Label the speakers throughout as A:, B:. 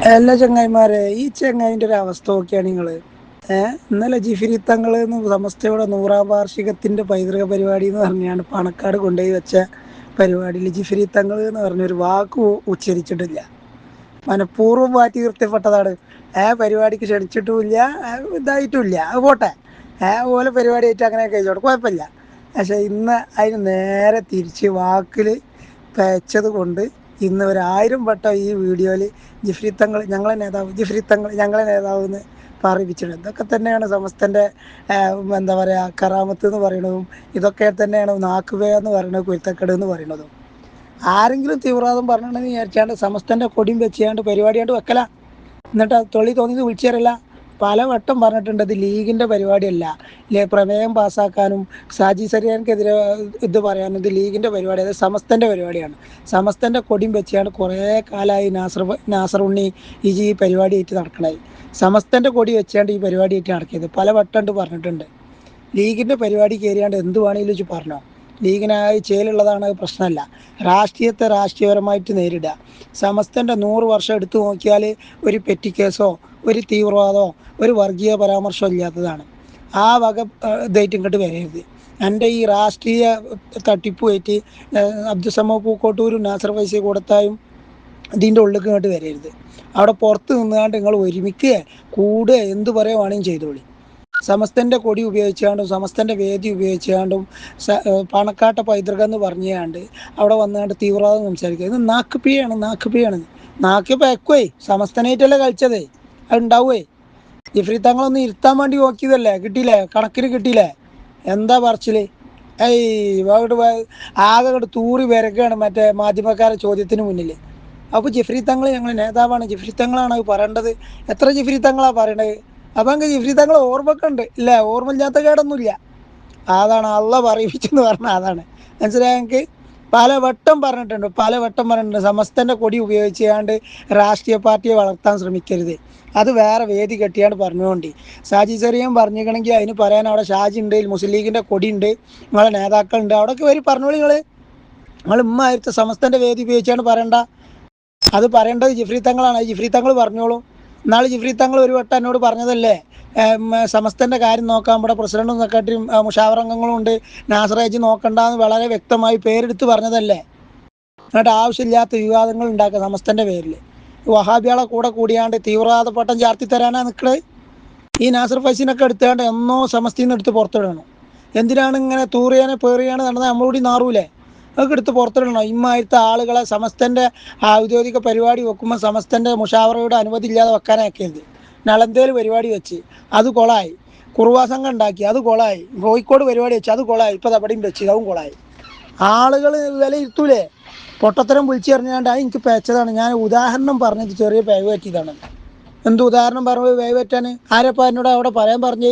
A: എല്ലാ ചങ്ങായിമാരെ ഈ ചങ്ങായിൻ്റെ ഒരു അവസ്ഥ നോക്കിയാണ് നിങ്ങൾ. ഇന്നലെ ജിഫിരി തങ്ങൾ സമസ്തയുടെ 100ാം വാർഷികത്തിൻ്റെ പൈതൃക പരിപാടി എന്ന് പറഞ്ഞാണ് പണക്കാട് കൊണ്ടുപോയി വെച്ച പരിപാടിയിൽ ജിഫിരി തങ്ങൾ എന്ന് പറഞ്ഞൊരു വാക്ക് ഉച്ചരിച്ചിട്ടില്ല. മനഃപൂർവ്വം മാറ്റി നിർത്തിപ്പെട്ടതാണ്. പരിപാടിക്ക് ക്ഷണിച്ചിട്ടുമില്ല, ഇതായിട്ടുമില്ല, അത് പോട്ടെ. ഓലെ പരിപാടിയായിട്ട് അങ്ങനെ കഴിച്ചോട്ടെ, കുഴപ്പമില്ല. പക്ഷെ ഇന്ന് അതിന് നേരെ തിരിച്ച് വാക്കിൽ പേച്ചത് കൊണ്ട് ഇന്ന് 1000 വട്ടം ഈ വീഡിയോയിൽ ജിഫ്രി തങ്ങൾ ഞങ്ങളെ നേതാവ്, ജിഫ്രി തങ്ങൾ ഞങ്ങളെ നേതാവ് എന്ന് പറയിപ്പിച്ചിട്ടുണ്ട്. ഇതൊക്കെ തന്നെയാണ് സമസ്തൻ്റെ എന്താ പറയുക കറാമത്ത് എന്ന് പറയുന്നതും, ഇതൊക്കെ തന്നെയാണ് നാക്കുവേ എന്ന് പറയുന്നത്, കുരുത്തക്കേട് എന്ന് പറയുന്നതും. ആരെങ്കിലും തീവ്രവാദം പറഞ്ഞിട്ടുണ്ടെന്ന് വിചാരിച്ചാണ്ട് സമസ്തൻ്റെ കൊടിയും വെച്ചാണ്ട് പരിപാടിയാണ്ട് വെക്കല, എന്നിട്ട് അത് തോന്നിയത് വിളിച്ചു തരില്ല. പലവട്ടം പറഞ്ഞിട്ടുണ്ട് ഇത് ലീഗിൻ്റെ പരിപാടിയല്ല, പ്രമേയം പാസ്സാക്കാനും സാജി സരിയാൻക്കെതിരെ ഇത് പറയാനും ഇത് ലീഗിൻ്റെ പരിപാടി, അത് സമസ്തൻ്റെ പരിപാടിയാണ്. സമസ്തൻ്റെ കൊടിയും വെച്ചാണ്ട് കുറേ കാലമായി നാസർ ഉണ്ണി ഈ പരിപാടിയായിട്ട് നടക്കണായി. സമസ്തൻ്റെ കൊടി വെച്ചാണ്ട് ഈ പരിപാടിയായിട്ട് നടക്കിയത് പലവട്ടം പറഞ്ഞിട്ടുണ്ട്. ലീഗിൻ്റെ പരിപാടി കയറിയാണ്ട് എന്ത് വേണമെങ്കിലും വെച്ച് പറഞ്ഞോ, ലീഗിനായി ചേലുള്ളതാണ്, പ്രശ്നമല്ല. രാഷ്ട്രീയത്തെ രാഷ്ട്രീയപരമായിട്ട് നേരിടുക. സമസ്തൻ്റെ 100 വർഷം എടുത്തു നോക്കിയാൽ ഒരു പെറ്റി കേസോ ഒരു തീവ്രവാദമോ ഒരു വർഗീയ പരാമർശമോ ഇല്ലാത്തതാണ്. ആ വക ഇതായിട്ട് ഇങ്ങോട്ട് വരരുത്. എൻ്റെ ഈ രാഷ്ട്രീയ തട്ടിപ്പുമായിട്ട് അബ്ദുസമ്മ പൂക്കോട്ടൂരും നാസർ ഫൈസി കൊടുത്തായും ഇതിൻ്റെ ഉള്ളിൽ ഇങ്ങോട്ട് വരരുത്. അവിടെ പുറത്ത് നിന്നുകൊണ്ട് നിങ്ങൾ ഒരുമിക്കുക, കൂടുക, എന്ത് പറയുവാണെങ്കിലും ചെയ്തോളി. സമസ്തൻ്റെ കൊടി ഉപയോഗിച്ചാണ്ടും സമസ്തൻ്റെ വേദി ഉപയോഗിച്ചാണ്ടും പണക്കാട്ട പൈതൃകം എന്ന് പറഞ്ഞാണ്ട് അവിടെ വന്നുകൊണ്ട് തീവ്രവാദം സംസാരിക്കുക. ഇത് നാക്കുപിയാണ്. നാക്ക് പേക്കുവേ സമസ്തനായിട്ടല്ലേ കളിച്ചതേ, അത് ഉണ്ടാവുമേ. ജിഫ്രി തങ്ങളൊന്ന് ഇരുത്താൻ വേണ്ടി നോക്കിയതല്ലേ, കിട്ടിയില്ലേ, കണക്കിന് കിട്ടിയില്ലേ, എന്താ പറച്ചില്. ആകെ അങ്ങോട്ട് തൂറി വരക്കുകയാണ് മറ്റേ മാധ്യമക്കാരെ ചോദ്യത്തിന് മുന്നിൽ. അപ്പോൾ ജിഫ്രി തങ്ങൾ ഞങ്ങൾ നേതാവാണ്, ജിഫ്രി തങ്ങളാണ് അത് പറയേണ്ടത്. എത്ര ജിഫ്രി തങ്ങളാണ് പറയണത്? അപ്പം അങ്ങ് ജിഫ്രി തങ്ങൾ ഓർമ്മയൊക്കെ ഉണ്ട് ഇല്ലേ, ഓർമ്മയില്ലാത്ത കേടൊന്നുമില്ല. അതാണ് അള്ള പറയിപ്പിച്ചെന്ന് പറഞ്ഞാൽ അതാണ്. മനസ്സിലായ ഞങ്ങൾക്ക് പലവട്ടം പറഞ്ഞിട്ടുണ്ട്. സമസ്തൻ്റെ കൊടി ഉപയോഗിച്ചാണ്ട് രാഷ്ട്രീയ പാർട്ടിയെ വളർത്താൻ ശ്രമിക്കരുത്, അത് വേറെ വേദി കെട്ടിയാണ്ട് പറഞ്ഞുകൊണ്ട്. സാജി ചെറിയാൻ പറഞ്ഞിരിക്കണമെങ്കിൽ അതിന് പറയാൻ അവിടെ ഷാജി ഉണ്ട്, മുസ്ലിം ലീഗിൻ്റെ കൊടി ഉണ്ട്, നിങ്ങളെ നേതാക്കളുണ്ട്, അവിടെയൊക്കെ വരി പറഞ്ഞോളി. നിങ്ങൾ ഇമ്മായിരുത്ത സമസ്തൻ്റെ വേദി ഉപയോഗിച്ചാണ്ട് പറയണ്ട. അത് പറയേണ്ടത് ജിഫ്രി തങ്ങളാണ്, ജിഫ്രി തങ്ങൾ പറഞ്ഞോളൂ. നാളെ ജിഫ്രി തങ്ങൾ ഒരു വട്ടം എന്നോട് പറഞ്ഞതല്ലേ, സമസ്തൻ്റെ കാര്യം നോക്കാൻ ഇവിടെ പ്രസിഡന്റും സെക്രട്ടറിയും മുഷാവറംഗങ്ങളും ഉണ്ട്, നാസറേജ് നോക്കണ്ടെന്ന് വളരെ വ്യക്തമായി പേരെടുത്ത് പറഞ്ഞതല്ലേ. എന്നിട്ട് ആവശ്യമില്ലാത്ത വിവാദങ്ങൾ ഉണ്ടാക്കുക സമസ്തൻ്റെ പേരിൽ. വഹാബികളെ കൂടിയാണ്ട് തീവ്രവാദ പട്ടം ചാർത്തി തരാനാണ് നിൽക്കുന്നത്. ഈ നാസർ ഫൈസിനൊക്കെ എടുത്തുകൊണ്ട് എന്നോ സമസ്തയിൽ നിന്ന് എടുത്ത് പുറത്തിടണം. എന്തിനാണ് ഇങ്ങനെ തൂറിയാനെ പേറിയാണ് നടന്നാൽ നമ്മളൂടി നാറൂലേ, അതൊക്കെ എടുത്ത് പുറത്തിടണം. ഇമ്മായിരുത്ത ആളുകളെ സമസ്തൻ്റെ ഔദ്യോഗിക പരിപാടി വെക്കുമ്പോൾ സമസ്തൻ്റെ മുഷാവറയുടെ അനുമതി ഇല്ലാതെ വെക്കാനാക്കരുത്. നളന്തേൽ പരിപാടി വെച്ച് അത് കൊളായി, കുറുവാ സംഘം ഉണ്ടാക്കി അത് കൊളായി, കോഴിക്കോട് പരിപാടി വെച്ച് അത് കൊളായി, ഇപ്പോൾ തപടിയും വെച്ച് അതും കൊളായി. ആളുകൾ വിലയിരുത്തൂലേ, പൊട്ടത്തരം വിളിച്ചു പറഞ്ഞാണ്ട് അത് എനിക്ക് പേച്ചതാണ്. ഞാൻ ഉദാഹരണം പറഞ്ഞത് ചെറിയ പേവ് പറ്റിയതാണ്. എന്ത് ഉദാഹരണം പറഞ്ഞു പേവ് പറ്റാൻ? ആരപ്പോൾ എന്നോട് അവിടെ പറയാൻ പറഞ്ഞ്?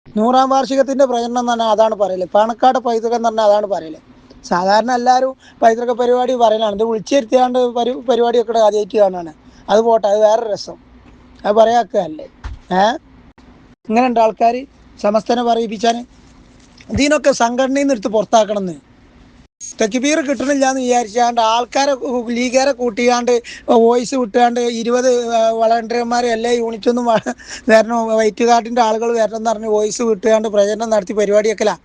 A: 100ാം വാർഷികത്തിൻ്റെ പ്രചരണം എന്ന് പറഞ്ഞാൽ അതാണ് പറയല്, പാണക്കാട് പൈതൃകം എന്ന് പറഞ്ഞാൽ അതാണ് പറയല്. സാധാരണ എല്ലാവരും പൈതൃക പരിപാടി പറയലാണ്, ഇത് വിളിച്ചിരുത്തിയാണ്ട് പരിപാടിയൊക്കെ ആദ്യമായിട്ട് കാണാണ്. അത് പോട്ടെ, അത് വേറെ രസം, അത് പറയാക്കല്ലേ. ഇങ്ങനെ ഉണ്ട് ആൾക്കാർ സമസ്തനെ പറയിപ്പിച്ചാൻ. ഇതിനൊക്കെ സംഘടനയിൽ നിന്ന് എടുത്ത് പുറത്താക്കണമെന്ന്. തെക്കിബീർ കിട്ടണില്ല എന്ന് വിചാരിച്ചാണ്ട് ആൾക്കാരെ ലീഗുകാരെ കൂട്ടിയാണ്ട് വോയിസ് വിട്ടാണ്ട് 20 വളണ്ടിയർമാരെ എല്ലാ യൂണിറ്റൊന്നും വരണം, വൈറ്റ് കാർഡിൻ്റെ ആളുകൾ വരണം എന്ന് പറഞ്ഞ് വോയിസ് വിട്ടുകാണ്ട് പ്രചരണം നടത്തി പരിപാടിയൊക്കെല്ല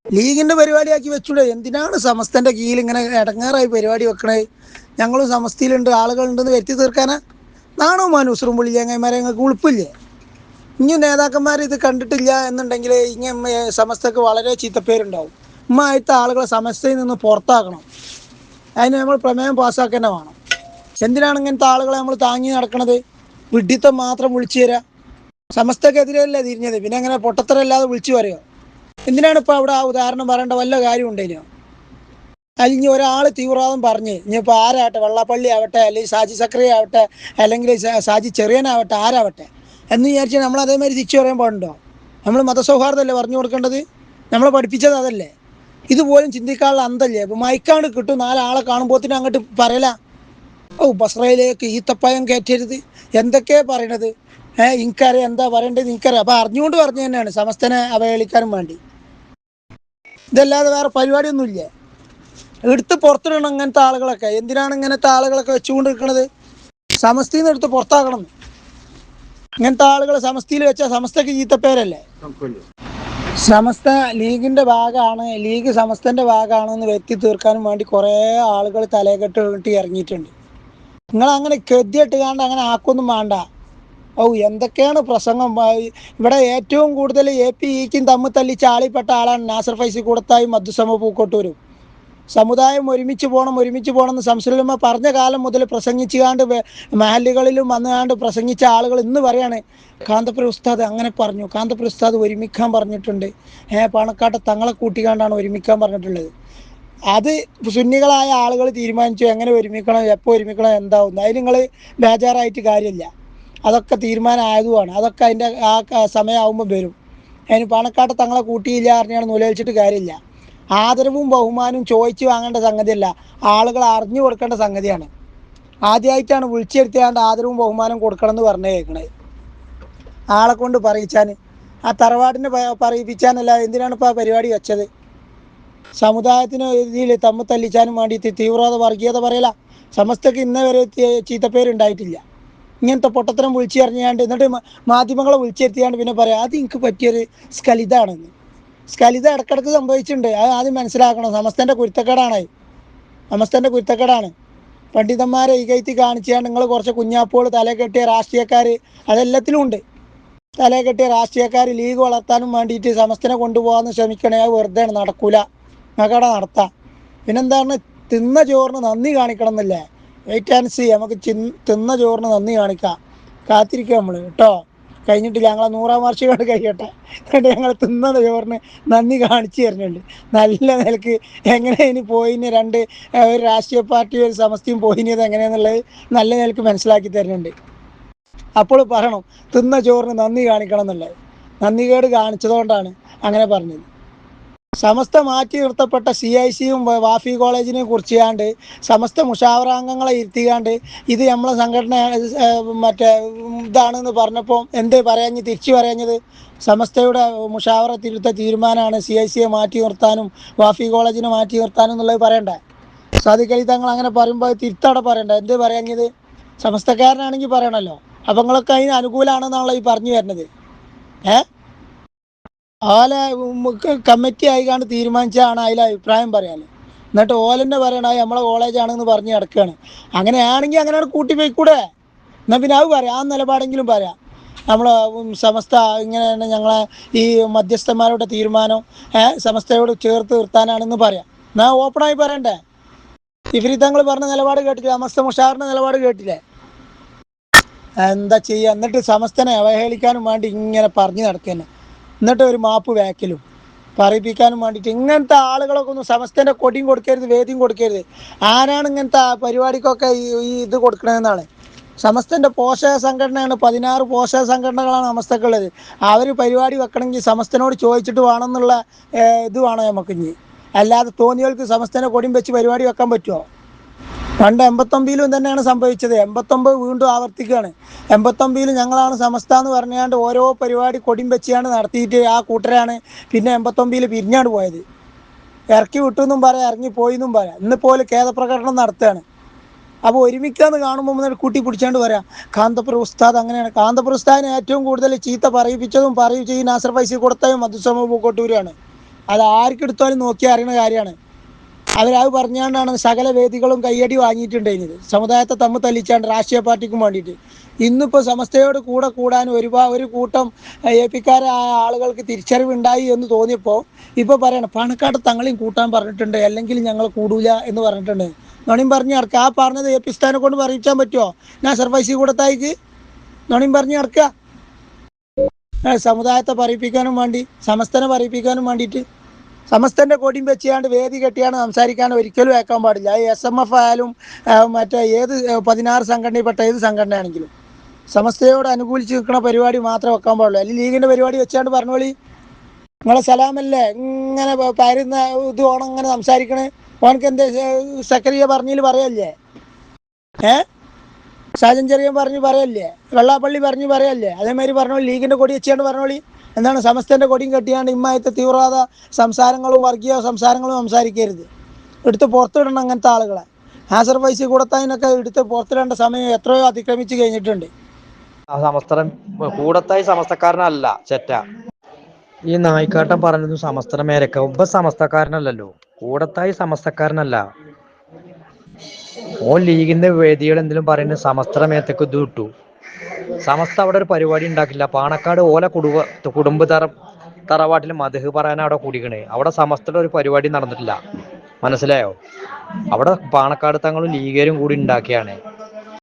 A: ലീഗിൻ്റെ പരിപാടിയാക്കി വെച്ചൂടെ. എന്തിനാണ് സമസ്തൻ്റെ കീഴിൽ ഇങ്ങനെ ഇടങ്ങാറായി പരിപാടി വെക്കണേ? ഞങ്ങളും സമസ്തയിലുണ്ട്, ആളുകളുണ്ടെന്ന് വരുത്തി തീർക്കാനാ? നാണോ മാനൂസറും പുള്ളി ചങ്ങന്മാരെ ഞങ്ങൾക്ക് ഉളുപ്പില്ലേ? ഇനി നേതാക്കന്മാർ ഇത് കണ്ടിട്ടില്ല എന്നുണ്ടെങ്കിൽ ഇങ്ങനെ സമസ്തക്ക് വളരെ ചീത്തപ്പേരുണ്ടാവും. ആദ്യത്തെ ആളുകളെ സമസ്തയിൽ നിന്ന് പുറത്താക്കണം. അതിന് നമ്മൾ പ്രമേയം പാസ്സാക്കുക തന്നെ വേണം. എന്തിനാണ് ഇങ്ങനത്തെ ആളുകളെ നമ്മൾ താങ്ങി നടക്കണത്? വിഡ്ഢിത്തം മാത്രം വിളിച്ചു തരാം. സമസ്തക്കെതിരെയല്ലേ തിരിഞ്ഞത്, പിന്നെ അങ്ങനെ പൊട്ടത്തരല്ലാതെ വിളിച്ചു പറയുമോ? എന്തിനാണ് ഇപ്പോൾ അവിടെ ആ ഉദാഹരണം പറയേണ്ട വല്ല കാര്യം ഉണ്ടേനോ? അല്ലെങ്കിൽ ഒരാൾ തീവ്രവാദം പറഞ്ഞ് ഇനിയിപ്പോൾ ആരാവട്ടെ, വെള്ളാപ്പള്ളി ആവട്ടെ, അല്ലെങ്കിൽ സാജി സക്രിയ ആവട്ടെ, അല്ലെങ്കിൽ സാജി ചെറിയനാവട്ടെ, ആരാവട്ടെ എന്ന് വിചാരിച്ചാൽ നമ്മൾ അതേമാതിരി തിരിച്ചു പറയാൻ പാടുണ്ടോ? നമ്മൾ മതസൗഹാർദ്ദമല്ലേ പറഞ്ഞു കൊടുക്കേണ്ടത്? നമ്മളെ പഠിപ്പിച്ചത് അതല്ലേ? ഇതുപോലും ചിന്തിക്കാനുള്ള അന്തല്ലേ? ഇപ്പോൾ മയക്കാണ്ട് കിട്ടും, 4 ആളെ കാണുമ്പോഴത്തേനും അങ്ങോട്ട് പറയല, ബസ്രയിലേക്ക് ഈത്തപ്പയം കയറ്റരുത്, എന്തൊക്കെയാണ് പറയണത്. എനിക്കറിയാം എന്താ പറയേണ്ടത്, എനിക്കറിയാം. അപ്പോൾ അറിഞ്ഞുകൊണ്ട് പറഞ്ഞു തന്നെയാണ് സമസ്തനെ അവഹേളിക്കാനും വേണ്ടി. ഇതല്ലാതെ വേറെ പരിപാടിയൊന്നുമില്ലേ? എടുത്ത് പുറത്തിടണം അങ്ങനത്തെ ആളുകളൊക്കെ. എന്തിനാണ് ഇങ്ങനത്തെ ആളുകളൊക്കെ വെച്ചുകൊണ്ട് നിൽക്കുന്നത്? സമസ്തയിൽ നിന്ന് എടുത്ത് പുറത്താക്കണം. ഇങ്ങനത്തെ ആളുകൾ സമസ്തയിൽ വെച്ചാൽ സമസ്തക്ക് ചീത്തപ്പേരല്ലേ? സമസ്ത ലീഗിൻ്റെ ഭാഗമാണ്, ലീഗ് സമസ്തൻ്റെ ഭാഗമാണെന്ന് വ്യക്തി തീർക്കാനും വേണ്ടി കുറേ ആളുകൾ തലകെട്ട് കിട്ടി ഇറങ്ങിയിട്ടുണ്ട്. നിങ്ങളങ്ങനെ ഗതിയിട്ട് കാണ്ട് അങ്ങനെ ആക്കൊന്നും വേണ്ട. എന്തൊക്കെയാണ് പ്രസംഗം. ഇവിടെ ഏറ്റവും കൂടുതൽ APEക്കും തമ്മിൽ തല്ലിച്ച ആളിൽപ്പെട്ട ആളാണ് നാസർ ഫൈസി കൂടത്തായും മധുസമ പൂക്കോട്ടൂരും. സമുദായം ഒരുമിച്ച് പോകണം എന്ന് ശംസുലുലമ പറഞ്ഞ കാലം മുതൽ പ്രസംഗിച്ചുകാണ്ട് മഹല്ലുകളിലും വന്നുകാണ്ട് പ്രസംഗിച്ച ആളുകൾ ഇന്ന് പറയാണ് കാന്തപുരം ഉസ്താദ് അങ്ങനെ പറഞ്ഞു, കാന്തപുരം ഉസ്താദ് ഒരുമിക്കാൻ പറഞ്ഞിട്ടുണ്ട്, പാണക്കാട്ടെ തങ്ങളെ കൂട്ടിക്കാണ്ടാണ് ഒരുമിക്കാൻ പറഞ്ഞിട്ടുള്ളത്. അത് സുന്നികളായ ആളുകൾ തീരുമാനിച്ചു എങ്ങനെ ഒരുമിക്കണം, എപ്പോൾ ഒരുമിക്കണം, എന്താവും. അതിന് നിങ്ങൾ ബേജാറായിട്ട് കാര്യമില്ല. അതൊക്കെ തീരുമാനമായതുമാണ്. അതൊക്കെ അതിൻ്റെ ആ സമയമാകുമ്പോൾ വരും. അതിന് പാണക്കാട്ടെ തങ്ങളെ കൂട്ടിയില്ല അറിഞ്ഞാണ് നൂലേൽച്ചിട്ട് കാര്യമില്ല. ആദരവും ബഹുമാനവും ചോദിച്ച് വാങ്ങേണ്ട സംഗതിയല്ല, ആളുകൾ അറിഞ്ഞു കൊടുക്കേണ്ട സംഗതിയാണ്. ആദ്യമായിട്ടാണ് വിളിച്ചെടുത്താണ്ട് ആദരവും ബഹുമാനവും കൊടുക്കണം എന്ന് പറഞ്ഞു കേൾക്കണത്. ആളെ കൊണ്ട് പറയിച്ചാൻ, ആ തറവാടിനെ പറയിപ്പിച്ചാനല്ല. എന്തിനാണ് ഇപ്പോൾ ആ പരിപാടി വെച്ചത്? സമുദായത്തിന് രീതിയിൽ തമ്മിൽ തല്ലിച്ചാനും വേണ്ടിയിട്ട് തീവ്രവാദ വർഗീയത പറയല. സമസ്തക്ക് ഇന്നേ വരെ ചീത്തപ്പേരുണ്ടായിട്ടില്ല. ഇങ്ങനത്തെ പൊട്ടത്തരം വിളിച്ചു അറിഞ്ഞാണ്ട് എന്നിട്ട് മാധ്യമങ്ങളെ വിളിച്ചെത്തിയാണ്ട് പിന്നെ പറയാം അത് എനിക്ക് പറ്റിയൊരു സ്ഖലിതാണെന്ന്. സ്ഖലിത ഇടക്കിടക്ക് സംഭവിച്ചിട്ടുണ്ട്. അത് ആദ്യം മനസ്സിലാക്കണം. സമസ്തൻ്റെ കുരുത്തക്കേടാണ്. പണ്ഡിതന്മാരെ ഇകഴ്ത്തി കാണിച്ചാണ്ട് നിങ്ങൾ കുറച്ച് കുഞ്ഞാപ്പോൾ തല കെട്ടിയ രാഷ്ട്രീയക്കാർ, അതെല്ലാത്തിലും ഉണ്ട്. തല കെട്ടിയ രാഷ്ട്രീയക്കാർ ലീഗ് വളർത്താനും വേണ്ടിയിട്ട് സമസ്തനെ കൊണ്ടുപോകാമെന്ന് ശ്രമിക്കണേ. അത് വെറുതെ നടക്കൂല. നമുക്കവിടെ നടത്താം. പിന്നെന്താണ്, തിന്ന ചോറിന് നന്ദി കാണിക്കണം എന്നല്ലേ? Wait and see. നമുക്ക് തിന്ന ചോറിന് നന്ദി കാണിക്കാം. കാത്തിരിക്കുക നമ്മൾ കേട്ടോ. കഴിഞ്ഞിട്ടില്ല, ഞങ്ങളെ 100ാം വാർഷികമായിട്ട് കഴിയട്ടെ. എന്നിട്ട് ഞങ്ങൾ തിന്ന ചോറിന് നന്ദി കാണിച്ചു തരുന്നുണ്ട്. നല്ല നിലക്ക് എങ്ങനെ ഇനി പോയിന് ഒരു രാഷ്ട്രീയ പാർട്ടി ഒരു സമസ്തയും പോയിനത് എങ്ങനെയാണെന്നുള്ളത് നല്ല നിലക്ക് മനസ്സിലാക്കി തരുന്നുണ്ട്. അപ്പോൾ പറയണം തിന്ന ചോറിന് നന്ദി കാണിക്കണം എന്നുള്ളത്. നന്ദികേട് കാണിച്ചതുകൊണ്ടാണ് അങ്ങനെ പറഞ്ഞത്. സമസ്ത മാറ്റി നിർത്തപ്പെട്ട CICയും വാഫി കോളേജിനെ കുറിച്ചാണ്ട് സമസ്ത മുഷാവറാംഗങ്ങളെ ഇരുത്തിക്കാണ്ട് ഇത് നമ്മളെ സംഘടന ഇതാണെന്ന് പറഞ്ഞപ്പോൾ എന്തേ തിരിച്ചു പറയാഞ്ഞത്? സമസ്തയുടെ മുഷാവറത്തിരുത്ത തീരുമാനമാണ് CICയെ മാറ്റി നിർത്താനും വാഫി കോളേജിനെ മാറ്റി നിർത്താനും എന്നുള്ളത് പറയണ്ടേ? സാദിഖ് അലി തങ്ങൾ അങ്ങനെ പറയുമ്പോൾ തിരുത്തവിടെ പറയണ്ടേ? എന്തേ പറയാഞ്ഞത്? സമസ്തക്കാരനാണെങ്കിൽ പറയണമല്ലോ. അപ്പം നിങ്ങളൊക്കെ അതിന് അനുകൂലമാണെന്നാണല്ലോ ഈ പറഞ്ഞു വരുന്നത്. ഓലെ കമ്മിറ്റി ആയിക്കാണ്ട് തീരുമാനിച്ചാണ് അതിൽ അഭിപ്രായം പറയാൻ. എന്നിട്ട് ഓലെന്നെ പറയണ നമ്മളെ കോളേജാണെന്ന് പറഞ്ഞ് കിടക്കുകയാണ്. അങ്ങനെയാണെങ്കിൽ അങ്ങനെയാണ് കൂട്ടിപ്പോയിക്കൂടെ? എന്നാൽ പിന്നെ അത് പറയാം. ആ നിലപാടെങ്കിലും പറയാം. നമ്മൾ സമസ്ത ഇങ്ങനെയാണ് ഞങ്ങളെ ഈ മധ്യസ്ഥന്മാരുടെ തീരുമാനം സമസ്തയോട് ചേർത്ത് നിർത്താനാണെന്ന് പറയാം. എന്നാൽ ഓപ്പണായി പറയണ്ടേ? ഇഫ്രി തങ്ങൾ പറഞ്ഞ നിലപാട് കേട്ടില്ലേ? സമസ്ത മുഷാറിൻ്റെ നിലപാട് കേട്ടില്ലേ? എന്താ ചെയ്യുക? എന്നിട്ട് സമസ്തനെ അവഹേളിക്കാനും വേണ്ടി ഇങ്ങനെ പറഞ്ഞു നടക്കുക. എന്നിട്ട് ഒരു മാപ്പ് വേക്കലും പറയിപ്പിക്കാനും വേണ്ടിയിട്ട് ഇങ്ങനത്തെ ആളുകളൊക്കെ ഒന്നും സമസ്തൻ്റെ കൊടിയും കൊടുക്കരുത്, വേദിയും കൊടുക്കരുത്. ആരാണ് ഇങ്ങനത്തെ പരിപാടിക്കൊക്കെ ഈ ഇത് കൊടുക്കണമെന്നാണ്. സമസ്തൻ്റെ പോഷക സംഘടനയാണ്. 16 പോഷക സംഘടനകളാണ് സമസ്തക്കുള്ളത്. അവർ പരിപാടി വെക്കണമെങ്കിൽ സമസ്തനോട് ചോദിച്ചിട്ട് വേണമെന്നുള്ള ഇത് വേണം നമുക്ക്. ഇനി അല്ലാതെ തോന്നിയവർക്ക് സമസ്തനെ കൊടിയും വെച്ച് പരിപാടി വെക്കാൻ പറ്റുമോ? പണ്ട് 89-ലും തന്നെയാണ് സംഭവിച്ചത്. 89 വീണ്ടും ആവർത്തിക്കുകയാണ്. 89-ൽ ഞങ്ങളാണ് സമസ്ത എന്ന് പറഞ്ഞുകൊണ്ട് ഓരോ പരിപാടി കൊടിയും വെച്ചാണ് നടത്തിയിട്ട് ആ കൂട്ടരാണ് പിന്നെ 89-ൽ പിരിഞ്ഞാണ് പോയത്. ഇറക്കി വിട്ടു എന്നും പറയാം, ഇറങ്ങിപ്പോയി എന്നും പറയാം. ഇന്നിപ്പോൾ ഖേദപ്രകടനം നടത്തുകയാണ്. അപ്പോൾ ഒരുമിക്കാന്ന് കാണുമ്പോൾ മുതൽ കൂട്ടി പിടിച്ചാണ്ട് പറയാം കാന്തപുരം ഉസ്താദ് അങ്ങനെയാണ്. കാന്തപുരം ഉസ്താദിനെ ഏറ്റവും കൂടുതൽ ചീത്ത പറയിപ്പിച്ചതും ഈ നാസർ ഫൈസി കൊടുത്തതും മധുസമ പൂക്കോട്ടൂരാണ്. അത് ആർക്കെടുത്താലും നോക്കി അറിയുന്ന കാര്യമാണ്. അവരത് പറഞ്ഞുകൊണ്ടാണ് സകല വേദികളും കയ്യടി വാങ്ങിയിട്ടുണ്ടായിരുന്നത്. സമുദായത്തെ തമ്മിൽ തല്ലിച്ചാണ്ട് രാഷ്ട്രീയ പാർട്ടിക്കും വേണ്ടിയിട്ട്. ഇന്നിപ്പോൾ സമസ്തയോട് കൂടാൻ ഒരു കൂട്ടം APക്കാരായ ആളുകൾക്ക് തിരിച്ചറിവുണ്ടായി എന്ന് തോന്നിയപ്പോൾ ഇപ്പോൾ പറയണം പാണക്കാട് തങ്ങളെയും കൂട്ടാൻ പറഞ്ഞിട്ടുണ്ട്, അല്ലെങ്കിൽ ഞങ്ങൾ കൂടൂല എന്ന് പറഞ്ഞിട്ടുണ്ട്. നോണിയും പറഞ്ഞ് നടക്കുക. ആ പറഞ്ഞത് AP സ്ഥാനെ കൊണ്ട് പറയിച്ചാൻ പറ്റുമോ? നാസർ ഫൈസി കൂടത്തായിക്ക് നോണിയും പറഞ്ഞ് നടക്കുക. സമുദായത്തെ പറയിപ്പിക്കാനും വേണ്ടി, സമസ്തനെ പറയിപ്പിക്കാനും വേണ്ടിയിട്ട് സമസ്തൻ്റെ കൊടിയും വെച്ചാണ്ട് വേദി കെട്ടിയാണ് സംസാരിക്കാൻ ഒരിക്കലും വെക്കാൻ പാടില്ല. SMF ആയാലും മറ്റേ ഏത് 16 സംഘടനയിൽപ്പെട്ട ഏത് സംഘടനയാണെങ്കിലും സമസ്തയോട് അനുകൂലിച്ച് നിൽക്കുന്ന പരിപാടി മാത്രമേ വെക്കാൻ പാടുള്ളൂ. അല്ലെങ്കിൽ ലീഗിൻ്റെ പരിപാടി വെച്ചാണ്ട് പറഞ്ഞോളി. നിങ്ങളെ സലാമല്ലേ ഇങ്ങനെ പരുന്ന ഇത് ഓണം ഇങ്ങനെ സംസാരിക്കണേ? ഓനക്ക് എന്തേ സക്കരിയ പറഞ്ഞിൽ പറയല്ലേ? ഷാജൻ ചെറിയ പറഞ്ഞ് പറയല്ലേ? വെള്ളാപ്പള്ളി പറഞ്ഞ് പറയല്ലേ? അതേമാതിരി പറഞ്ഞോളി. ലീഗിൻ്റെ കൊടി വെച്ചാണ്ട് പറഞ്ഞോളി. എന്താണ് സമസ്തൻ്റെ കൊടിയും കെട്ടിയാണ്ട് ഇമ്മായത്തെ തീവ്രവാദ സംസാരങ്ങളും വർഗീയ സംസാരങ്ങളും സംസാരിക്കരുത്. എടുത്ത് പുറത്തിടണം അങ്ങനത്തെ ആളുകളെ. നാസർ ഫൈസി കൂടത്തായിനൊക്കെ എടുത്ത് പുറത്തിടേണ്ട സമയം എത്രയോ അതിക്രമിച്ച് കഴിഞ്ഞിട്ടുണ്ട്.
B: ആ സമസ്തരം കൂടത്തായി സമസ്തക്കാരനല്ല ചെറ്റ. ഈ നായിക്കാട്ടം പറഞ്ഞതും സമസ്തര മേരക്ക സമസ്തക്കാരനല്ലല്ലോ. കൂടത്തായി സമസ്തക്കാരനല്ല. ഓൻ ലീഗിന്റെ വേദികൾ എന്തെങ്കിലും പറയുന്നത് സമസ്തര മേത്തേക്ക് ഇത് കിട്ടു. സമസ്ത അവിടെ ഒരു പരിപാടി ഉണ്ടാക്കില്ല. പാണക്കാട് ഓല കുടുംബ തറവാട്ടിൽ മധു പറയാൻ അവിടെ കൂടിക്കണേ. അവിടെ സമസ്തയുടെ ഒരു പരിപാടി നടന്നിട്ടില്ല. മനസ്സിലായോ? അവിടെ പാണക്കാട് തങ്ങളും ലീഗരും കൂടി ഉണ്ടാക്കിയാണ്.